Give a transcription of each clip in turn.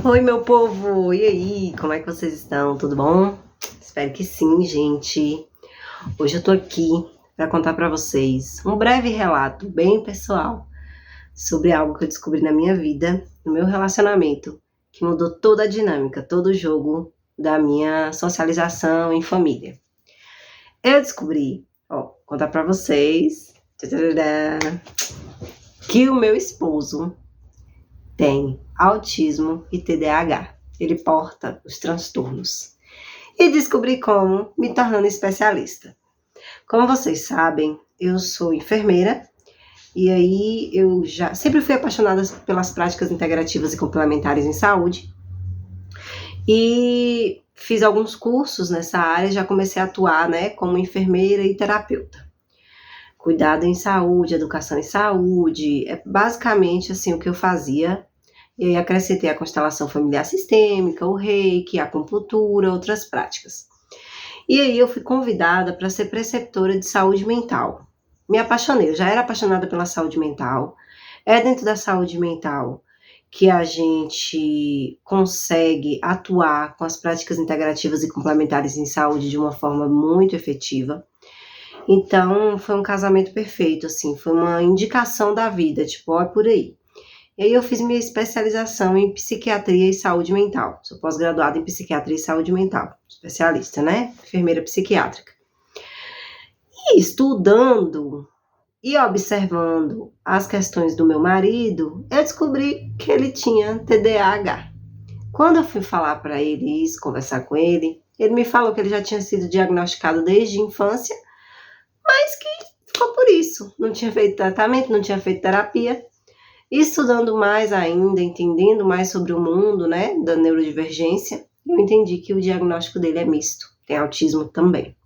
Oi, meu povo! E aí, como é que vocês estão? Tudo bom? Espero que sim, gente. Hoje eu tô aqui para contar para vocês um breve relato bem pessoal sobre algo que eu descobri na minha vida, no meu relacionamento, que mudou toda a dinâmica, todo o jogo da minha socialização em família. Eu descobri, contar para vocês, que o meu esposo tem autismo e TDAH. Ele porta os transtornos. E descobri como, me tornando especialista. Como vocês sabem, eu sou enfermeira e aí eu já sempre fui apaixonada pelas práticas integrativas e complementares em saúde. E fiz alguns cursos nessa área, já comecei a atuar, como enfermeira e terapeuta. Cuidado em saúde, educação em saúde, é basicamente assim o que eu fazia. E aí acrescentei a constelação familiar sistêmica, o reiki, a acupuntura, outras práticas. E aí eu fui convidada para ser preceptora de saúde mental. Me apaixonei, eu já era apaixonada pela saúde mental. É dentro da saúde mental que a gente consegue atuar com as práticas integrativas e complementares em saúde de uma forma muito efetiva. Então, foi um casamento perfeito, assim, foi uma indicação da vida, tipo, ó, é por aí. E aí eu fiz minha especialização em psiquiatria e saúde mental. Sou pós-graduada em psiquiatria e saúde mental. Especialista, Enfermeira psiquiátrica. E estudando e observando as questões do meu marido, eu descobri que ele tinha TDAH. Quando eu fui falar para ele isso, conversar com ele me falou que ele já tinha sido diagnosticado desde a infância, mas que ficou por isso. Não tinha feito tratamento, não tinha feito terapia. E estudando mais ainda, entendendo mais sobre o mundo, da neurodivergência, eu entendi que o diagnóstico dele é misto, tem autismo também.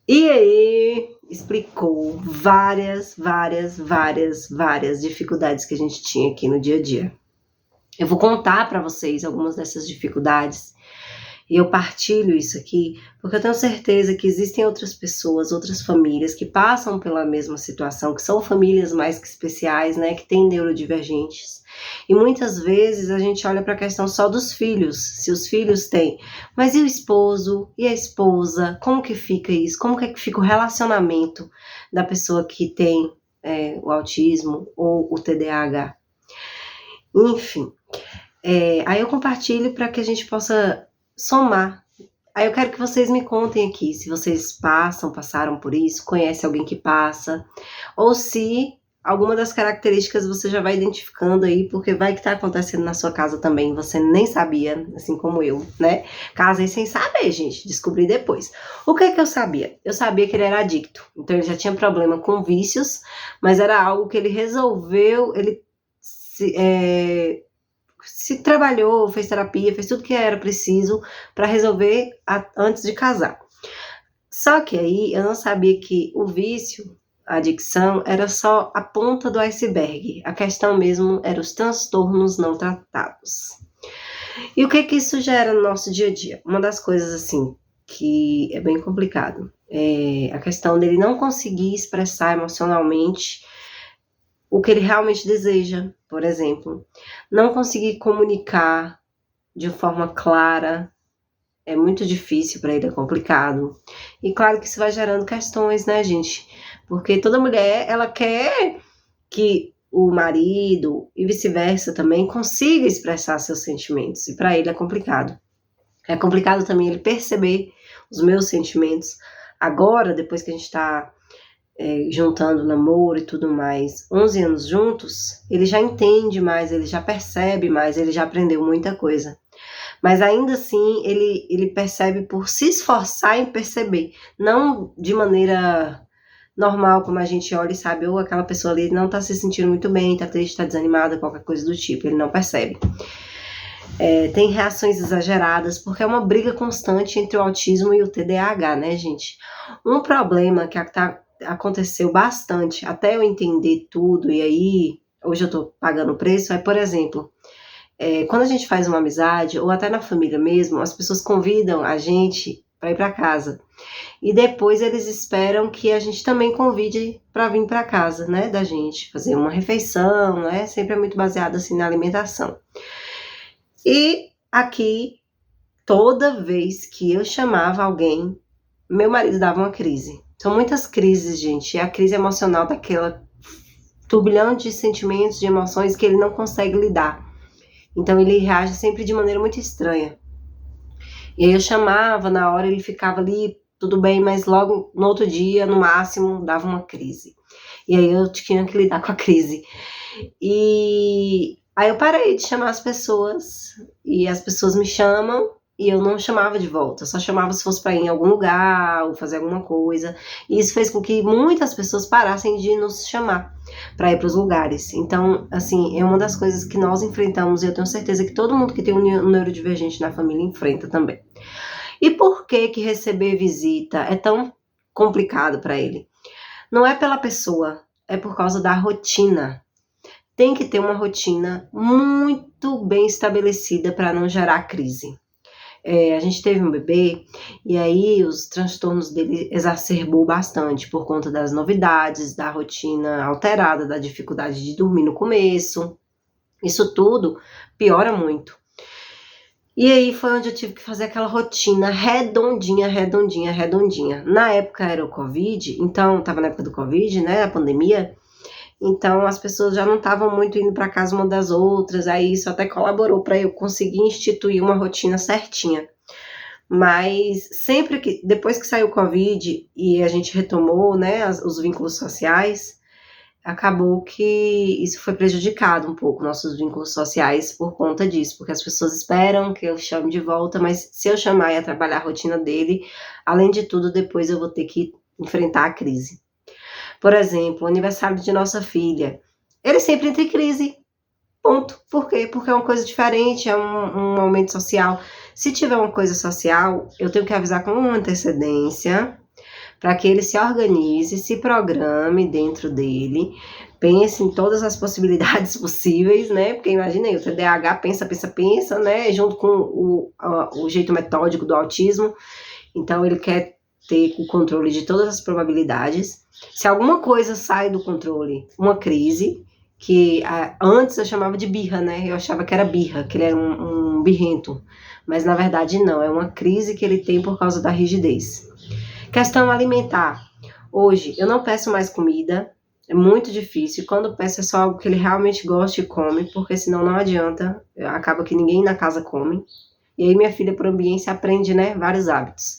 E aí, explicou várias dificuldades que a gente tinha aqui no dia a dia. Eu vou contar para vocês algumas dessas dificuldades. E eu partilho isso aqui porque eu tenho certeza que existem outras pessoas, outras famílias que passam pela mesma situação, que são famílias mais que especiais, que têm neurodivergentes. E muitas vezes a gente olha para a questão só dos filhos, se os filhos têm. Mas e o esposo? E a esposa? Como que fica isso? Como que fica o relacionamento da pessoa que tem o autismo ou o TDAH? Enfim, aí eu compartilho para que a gente possa somar. Aí eu quero que vocês me contem aqui se vocês passaram por isso, conhecem alguém que passa, ou se alguma das características você já vai identificando aí, porque vai que está acontecendo na sua casa também, você nem sabia, assim como eu, Casei sem saber, gente, descobri depois. O que eu sabia? Eu sabia que ele era adicto, então ele já tinha problema com vícios, mas era algo que ele resolveu, ele se trabalhou, fez terapia, fez tudo que era preciso para resolver antes de casar. Só que aí eu não sabia que o vício, a adicção, era só a ponta do iceberg. A questão mesmo era os transtornos não tratados. E o que isso gera no nosso dia a dia? Uma das coisas, assim, que é bem complicado é a questão dele não conseguir expressar emocionalmente o que ele realmente deseja, por exemplo. Não conseguir comunicar de forma clara, é muito difícil para ele, é complicado. E claro que isso vai gerando questões, gente? Porque toda mulher, ela quer que o marido e vice-versa também consiga expressar seus sentimentos. E para ele é complicado. É complicado também ele perceber os meus sentimentos. Agora, depois que a gente está juntando namoro e tudo mais, 11 anos juntos, ele já entende mais, ele já percebe mais, ele já aprendeu muita coisa. Mas ainda assim, ele percebe por se esforçar em perceber, não de maneira normal, como a gente olha e sabe, ou aquela pessoa ali não está se sentindo muito bem, está triste, está desanimada, qualquer coisa do tipo, ele não percebe. Tem reações exageradas, porque é uma briga constante entre o autismo e o TDAH, gente? Um problema que aconteceu bastante, até eu entender tudo, e aí hoje eu tô pagando o preço, por exemplo, quando a gente faz uma amizade, ou até na família mesmo, as pessoas convidam a gente para ir para casa, e depois eles esperam que a gente também convide para vir para casa, da gente, fazer uma refeição, sempre é muito baseado assim na alimentação. E aqui, toda vez que eu chamava alguém, meu marido dava uma crise. São muitas crises, gente. É a crise emocional daquela turbilhão de sentimentos, de emoções que ele não consegue lidar. Então ele reage sempre de maneira muito estranha. E aí eu chamava, na hora ele ficava ali, tudo bem, mas logo no outro dia, no máximo, dava uma crise. E aí eu tinha que lidar com a crise. E aí eu parei de chamar as pessoas, e as pessoas me chamam, e eu não chamava de volta, eu só chamava se fosse para ir em algum lugar, ou fazer alguma coisa. E isso fez com que muitas pessoas parassem de nos chamar para ir para os lugares. Então, assim, é uma das coisas que nós enfrentamos, e eu tenho certeza que todo mundo que tem um neurodivergente na família enfrenta também. E por que que receber visita é tão complicado para ele? Não é pela pessoa, é por causa da rotina. Tem que ter uma rotina muito bem estabelecida para não gerar crise. A gente teve um bebê e aí os transtornos dele exacerbou bastante por conta das novidades, da rotina alterada, da dificuldade de dormir no começo. Isso tudo piora muito. E aí foi onde eu tive que fazer aquela rotina redondinha. Na época era o Covid, então estava na época do Covid, né, a pandemia. Então as pessoas já não estavam muito indo para casa uma das outras, aí isso até colaborou para eu conseguir instituir uma rotina certinha. Mas sempre que, depois que saiu o Covid e a gente retomou, né, os vínculos sociais, acabou que isso foi prejudicado um pouco, nossos vínculos sociais, por conta disso, porque as pessoas esperam que eu chame de volta, mas se eu chamar e atrapalhar a rotina dele, além de tudo, depois eu vou ter que enfrentar a crise. Por exemplo, o aniversário de nossa filha, ele sempre entra em crise, ponto. Por quê? Porque é uma coisa diferente, é um momento social. Se tiver uma coisa social, eu tenho que avisar com uma antecedência, para que ele se organize, se programe dentro dele, pense em todas as possibilidades possíveis, né? Porque imagina aí, o TDAH pensa, né? Junto com o jeito metódico do autismo. Então, ele quer ter o controle de todas as probabilidades. Se alguma coisa sai do controle, uma crise, que antes eu chamava de birra, né? Eu achava que era birra, que ele era um birrento. Mas, na verdade, não. É uma crise que ele tem por causa da rigidez. Questão alimentar. Hoje, eu não peço mais comida, é muito difícil. Quando peço é só algo que ele realmente gosta e come, porque senão não adianta, acaba que ninguém na casa come. E aí minha filha, por ambiência, aprende, né, vários hábitos.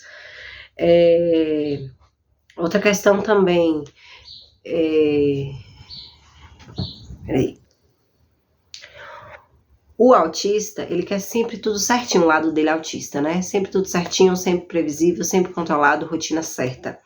Outra questão também, peraí. O autista, ele quer sempre tudo certinho, o lado dele é autista, né? Sempre tudo certinho, sempre previsível, sempre controlado, rotina certa.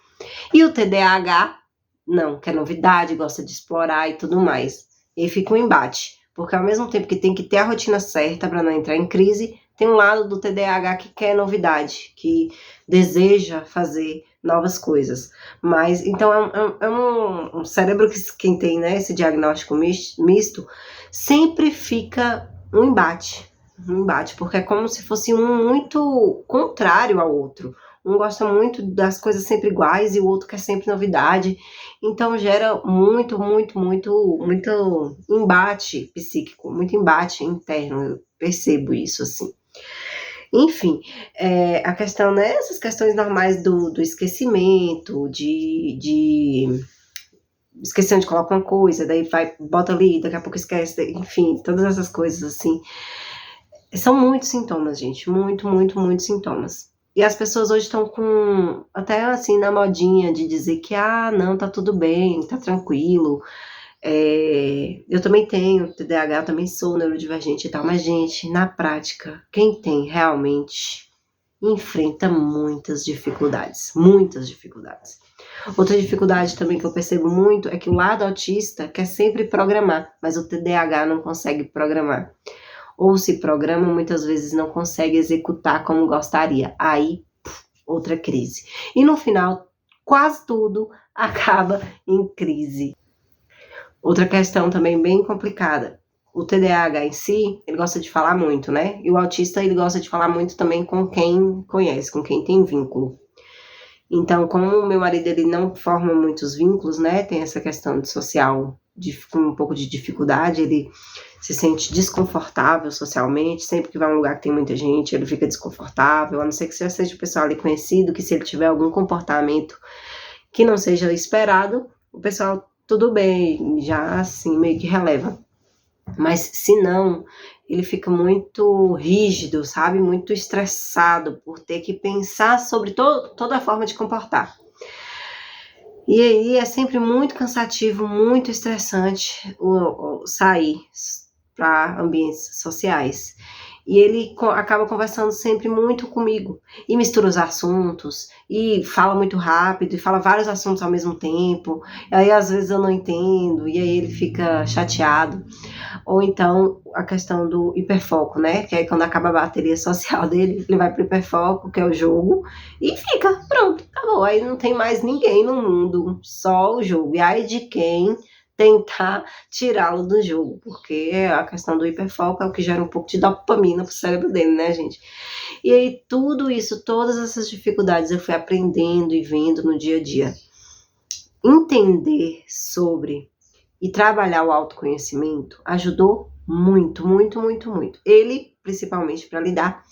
E o TDAH, não, quer novidade, gosta de explorar e tudo mais. E fica um embate, porque ao mesmo tempo que tem que ter a rotina certa para não entrar em crise, tem um lado do TDAH que quer novidade, que deseja fazer novas coisas. Mas, então, é um cérebro que quem tem, né, esse diagnóstico misto, sempre fica um embate, porque é como se fosse um muito contrário ao outro. Um gosta muito das coisas sempre iguais e o outro quer sempre novidade. Então gera muito embate psíquico, muito embate interno. Eu percebo isso, assim. Enfim, a questão, né? Essas questões normais do esquecimento, de esquecendo de colocar uma coisa, daí vai, bota ali, daqui a pouco esquece, enfim, todas essas coisas assim. São muitos sintomas, gente, muitos sintomas. E as pessoas hoje estão com, até assim, na modinha de dizer que, não, tá tudo bem, tá tranquilo. Eu também tenho TDAH, eu também sou neurodivergente e tal, mas, gente, na prática, quem tem realmente enfrenta muitas dificuldades. Outra dificuldade também que eu percebo muito é que o lado autista quer sempre programar, mas o TDAH não consegue programar. Ou se programa, muitas vezes não consegue executar como gostaria. Aí, outra crise. E no final, quase tudo acaba em crise. Outra questão também bem complicada. O TDAH em si, ele gosta de falar muito, né? E o autista, ele gosta de falar muito também com quem conhece, com quem tem vínculo. Então, como o meu marido ele não forma muitos vínculos, né? Tem essa questão de social, com um pouco de dificuldade, ele se sente desconfortável socialmente, sempre que vai a um lugar que tem muita gente, ele fica desconfortável, a não ser que seja o pessoal ali conhecido, que se ele tiver algum comportamento que não seja esperado, o pessoal, tudo bem, já assim, meio que releva. Mas se não, ele fica muito rígido, sabe? Muito estressado por ter que pensar sobre toda a forma de comportar. E aí é sempre muito cansativo, muito estressante o sair para ambientes sociais. E ele acaba conversando sempre muito comigo, e mistura os assuntos, e fala muito rápido, e fala vários assuntos ao mesmo tempo, e aí às vezes eu não entendo, e aí ele fica chateado. Ou então a questão do hiperfoco, né? Que aí quando acaba a bateria social dele, ele vai pro hiperfoco, que é o jogo, e fica, pronto, acabou. Aí não tem mais ninguém no mundo, só o jogo. E aí de quem tentar tirá-lo do jogo, porque a questão do hiperfoco é o que gera um pouco de dopamina pro cérebro dele, né, gente? E aí tudo isso, todas essas dificuldades eu fui aprendendo e vendo no dia a dia. Entender sobre e trabalhar o autoconhecimento ajudou muito, muito, muito, muito. Ele, principalmente, para lidar,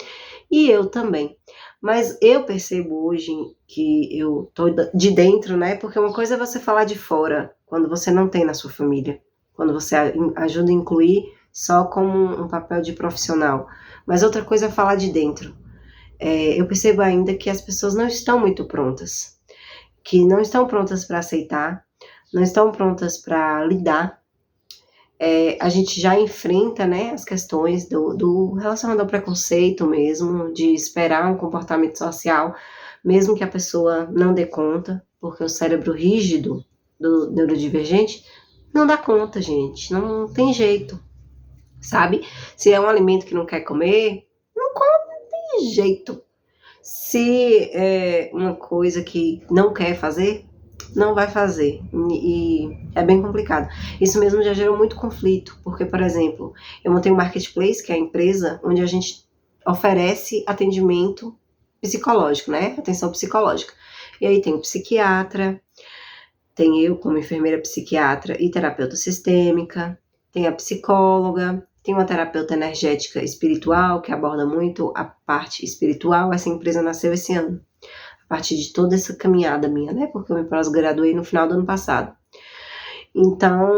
e eu também. Mas eu percebo hoje que eu tô de dentro, né? Porque uma coisa é você falar de fora, quando você não tem na sua família, quando você ajuda a incluir só como um papel de profissional. Mas outra coisa é falar de dentro. Eu percebo ainda que as pessoas não estão muito prontas, que não estão prontas para aceitar, não estão prontas para lidar. A gente já enfrenta, né, as questões do relacionado ao preconceito mesmo, de esperar um comportamento social, mesmo que a pessoa não dê conta, porque o cérebro rígido do neurodivergente não dá conta, gente, não tem jeito, sabe? Se é um alimento que não quer comer, não come, não tem jeito. Se é uma coisa que não quer fazer, não vai fazer, e é bem complicado. Isso mesmo já gerou muito conflito, porque, por exemplo, eu montei um marketplace, que é a empresa onde a gente oferece atendimento psicológico, né, atenção psicológica, e aí tem o psiquiatra, tem eu como enfermeira psiquiatra e terapeuta sistêmica, tem a psicóloga, tem uma terapeuta energética espiritual, que aborda muito a parte espiritual. Essa empresa nasceu esse ano, a partir de toda essa caminhada minha, né? Porque eu me pós-graduei no final do ano passado. Então,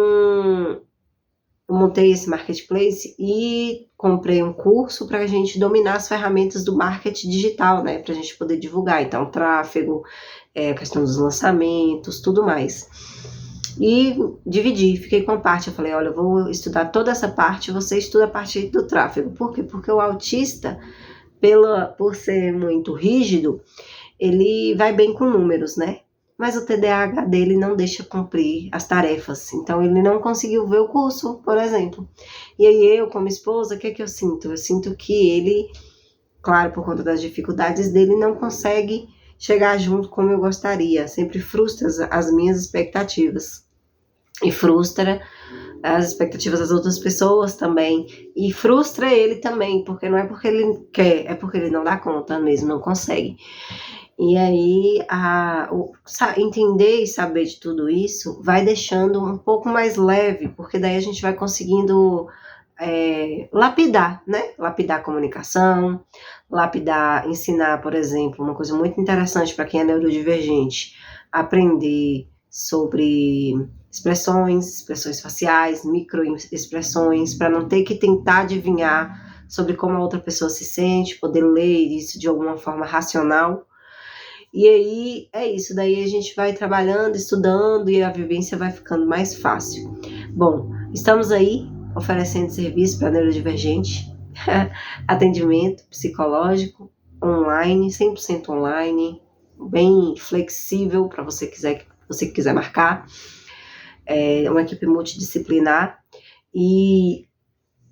eu montei esse marketplace e comprei um curso para a gente dominar as ferramentas do marketing digital, né? Para a gente poder divulgar. Então, tráfego, a questão dos lançamentos, tudo mais. E dividi, fiquei com a parte, eu falei, olha, eu vou estudar toda essa parte, você estuda a parte do tráfego. Por quê? Porque o autista, por ser muito rígido, ele vai bem com números, né? Mas o TDAH dele não deixa cumprir as tarefas, então ele não conseguiu ver o curso, por exemplo. E aí eu, como esposa, o que é que eu sinto? Eu sinto que ele, claro, por conta das dificuldades dele, não consegue chegar junto como eu gostaria, sempre frustra as minhas expectativas. E frustra as expectativas das outras pessoas também, e frustra ele também, porque não é porque ele quer, é porque ele não dá conta mesmo, não consegue. E aí, entender e saber de tudo isso vai deixando um pouco mais leve, porque daí a gente vai conseguindo lapidar, né? Lapidar a comunicação, lapidar, ensinar, por exemplo, uma coisa muito interessante para quem é neurodivergente, aprender sobre expressões faciais, microexpressões, para não ter que tentar adivinhar sobre como a outra pessoa se sente, poder ler isso de alguma forma racional. E aí é isso, daí a gente vai trabalhando, estudando e a vivência vai ficando mais fácil. Bom, estamos aí oferecendo serviço para neurodivergente, atendimento psicológico online, 100% online, bem flexível para você que quiser marcar. É uma equipe multidisciplinar e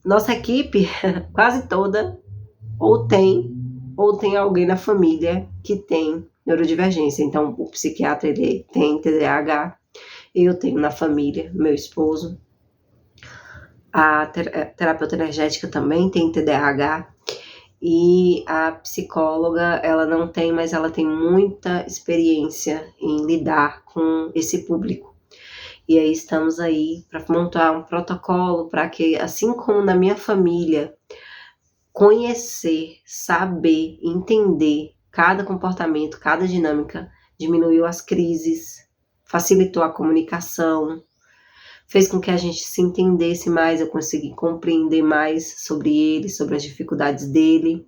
nossa equipe quase toda ou tem alguém na família que tem neurodivergência. Então, o psiquiatra, ele tem TDAH, eu tenho na família, meu esposo. A terapeuta energética também tem TDAH. e a psicóloga, ela não tem, mas ela tem muita experiência em lidar com esse público. E aí estamos aí para montar um protocolo para que, assim como na minha família, conhecer, saber, entender cada comportamento, cada dinâmica, diminuiu as crises, facilitou a comunicação, fez com que a gente se entendesse mais, eu consegui compreender mais sobre ele, sobre as dificuldades dele.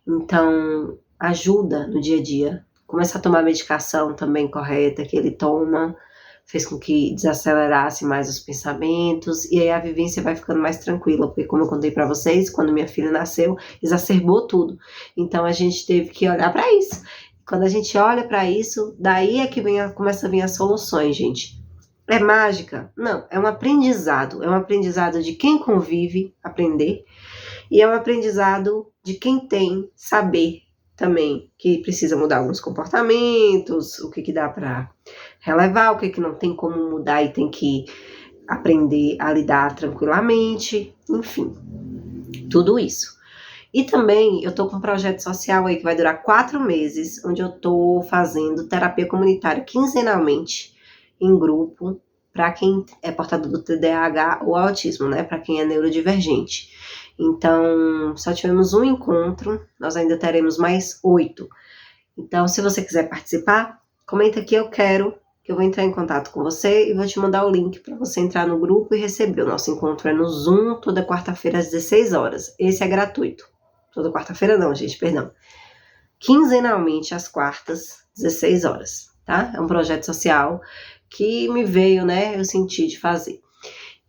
Então, ajuda no dia a dia. Começar a tomar a medicação também correta que ele toma, fez com que desacelerasse mais os pensamentos, e aí a vivência vai ficando mais tranquila, porque como eu contei para vocês, quando minha filha nasceu, exacerbou tudo. Então a gente teve que olhar para isso. Quando a gente olha para isso, daí é que começa a vir as soluções, gente. É mágica? Não, é um aprendizado de quem convive, aprender, e é um aprendizado de quem tem saber também, que precisa mudar alguns comportamentos, o que dá para relevar, o que não tem como mudar e tem que aprender a lidar tranquilamente, enfim, tudo isso. E também eu tô com um projeto social aí que vai durar 4 meses, onde eu tô fazendo terapia comunitária quinzenalmente, em grupo, para quem é portador do TDAH ou autismo, né? Para quem é neurodivergente. Então, só tivemos um encontro, nós ainda teremos mais 8. Então, se você quiser participar, comenta aqui, eu quero, que eu vou entrar em contato com você e vou te mandar o link para você entrar no grupo e receber. O nosso encontro é no Zoom, toda quarta-feira às 16 horas. Esse é gratuito. Toda quarta-feira não, gente, perdão. Quinzenalmente, às quartas, 16 horas, tá? É um projeto social que me veio, né, eu senti de fazer.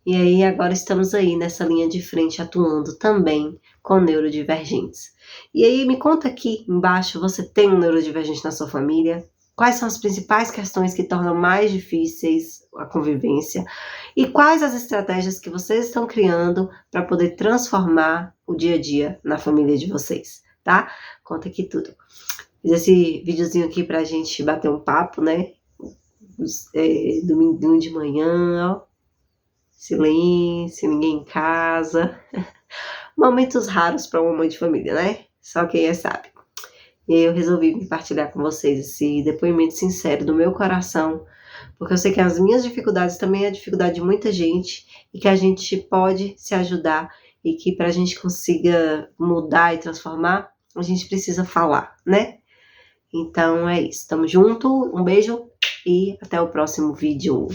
E aí agora estamos aí nessa linha de frente atuando também com neurodivergentes. E aí me conta aqui embaixo, você tem um neurodivergente na sua família? Quais são as principais questões que tornam mais difíceis a convivência? E quais as estratégias que vocês estão criando para poder transformar o dia a dia na família de vocês, tá? Conta aqui tudo. Fiz esse videozinho aqui pra gente bater um papo, né? Domingo de manhã, ó. Silêncio, ninguém em casa. Momentos raros para uma mãe de família, né? Só quem é sabe. E aí eu resolvi compartilhar com vocês esse depoimento sincero do meu coração, porque eu sei que as minhas dificuldades também é a dificuldade de muita gente e que a gente pode se ajudar e que para a gente consiga mudar e transformar, a gente precisa falar, né? Então é isso. Tamo junto, um beijo e até o próximo vídeo.